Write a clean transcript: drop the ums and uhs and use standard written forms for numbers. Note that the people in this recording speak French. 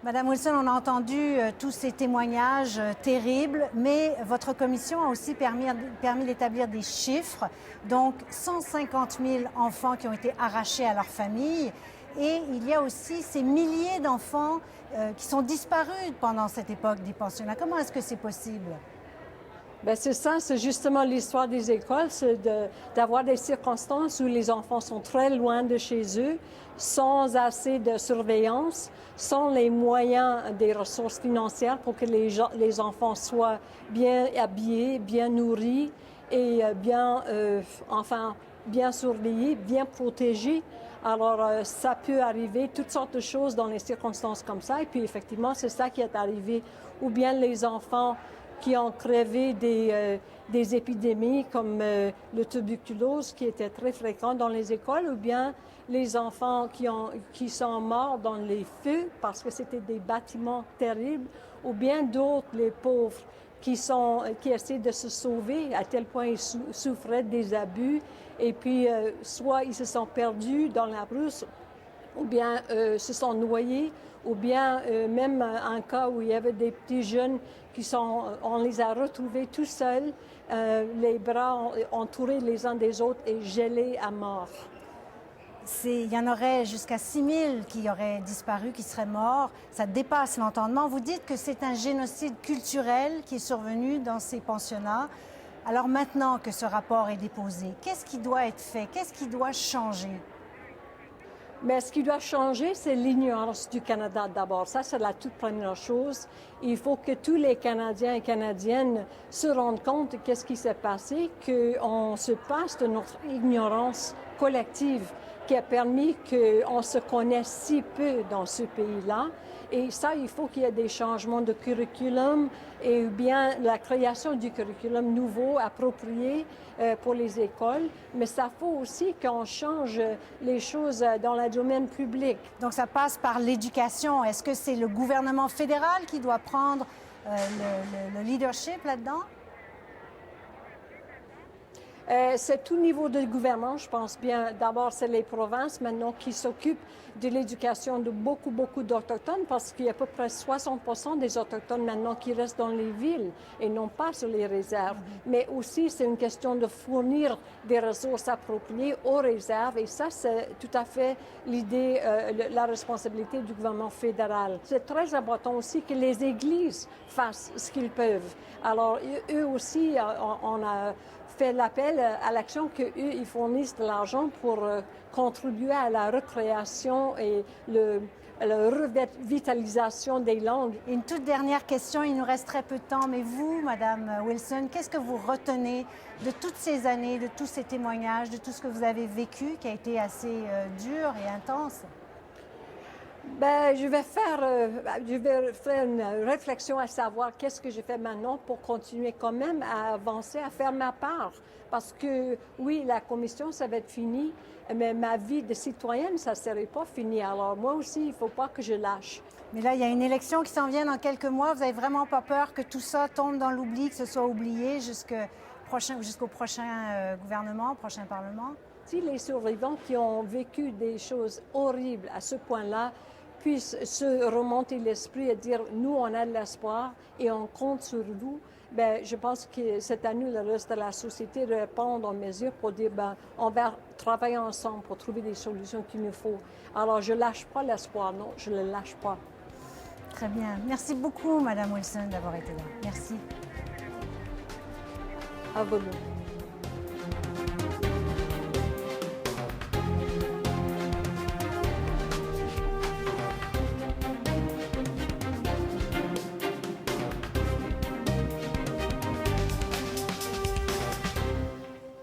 Madame Wilson, on a entendu tous ces témoignages terribles, mais votre commission a aussi permis d'établir des chiffres. Donc, 150 000 enfants qui ont été arrachés à leur famille. Et il y a aussi ces milliers d'enfants qui sont disparus pendant cette époque des pensionnats. Comment est-ce que c'est possible? Bien, c'est ça, c'est justement l'histoire des écoles, c'est d'avoir des circonstances où les enfants sont très loin de chez eux, sans assez de surveillance, sans les moyens des ressources financières pour que les enfants soient bien habillés, bien nourris et bien surveillés, bien protégés. Alors, ça peut arriver, toutes sortes de choses dans les circonstances comme ça. Et puis, effectivement, c'est ça qui est arrivé. Ou bien les enfants qui ont crevé des épidémies comme le tuberculose qui était très fréquent dans les écoles, ou bien les enfants qui sont morts dans les feux parce que c'était des bâtiments terribles, ou bien d'autres, les pauvres, qui essaient de se sauver à tel point ils souffraient des abus, et puis soit ils se sont perdus dans la brousse, ou bien se sont noyés, ou bien même un cas où il y avait des petits jeunes on les a retrouvés tout seuls, les bras entourés les uns des autres et gelés à mort. Il y en aurait jusqu'à 6 000 qui auraient disparu, qui seraient morts. Ça dépasse l'entendement. Vous dites que c'est un génocide culturel qui est survenu dans ces pensionnats. Alors maintenant que ce rapport est déposé, qu'est-ce qui doit être fait? Qu'est-ce qui doit changer? Mais ce qui doit changer, c'est l'ignorance du Canada d'abord. Ça, c'est la toute première chose. Il faut que tous les Canadiens et Canadiennes se rendent compte de ce qui s'est passé, qu'on se passe de notre ignorance collective qui a permis qu'on se connaisse si peu dans ce pays-là. Et ça, il faut qu'il y ait des changements de curriculum et bien la création du curriculum nouveau, approprié pour les écoles. Mais ça faut aussi qu'on change les choses dans le domaine public. Donc ça passe par l'éducation. Est-ce que c'est le gouvernement fédéral qui doit prendre le leadership là-dedans? C'est tout niveau de gouvernement, je pense bien. D'abord, c'est les provinces maintenant qui s'occupent de l'éducation de beaucoup d'Autochtones parce qu'il y a à peu près 60% des Autochtones maintenant qui restent dans les villes et non pas sur les réserves. Mais aussi, c'est une question de fournir des ressources appropriées aux réserves et ça, c'est tout à fait l'idée, la responsabilité du gouvernement fédéral. C'est très important aussi que les églises fassent ce qu'ils peuvent. Alors, eux aussi, on a fait l'appel à l'action qu'eux, ils fournissent de l'argent pour contribuer à la recréation et la revitalisation des langues. Une toute dernière question, il nous reste très peu de temps, mais vous, Madame Wilson, qu'est-ce que vous retenez de toutes ces années, de tous ces témoignages, de tout ce que vous avez vécu, qui a été assez dur et intense? Ben, je vais faire une réflexion à savoir qu'est-ce que je fais maintenant pour continuer quand même à avancer, à faire ma part. Parce que, oui, la commission, ça va être fini, mais ma vie de citoyenne, ça ne serait pas fini. Alors, moi aussi, il ne faut pas que je lâche. Mais là, il y a une élection qui s'en vient dans quelques mois. Vous n'avez vraiment pas peur que tout ça tombe dans l'oubli, que ce soit oublié jusqu'au prochain gouvernement, prochain Parlement? Si les survivants qui ont vécu des choses horribles à ce point-là puissent se remonter l'esprit et dire « nous, on a de l'espoir et on compte sur vous », ben, je pense que c'est à nous, le reste de la société, de répondre aux mesures pour dire ben, on va travailler ensemble pour trouver des solutions qu'il nous faut. Alors, je ne lâche pas l'espoir, non, je ne le lâche pas. Très bien. Merci beaucoup, Madame Wilson, d'avoir été là. Merci. À vous.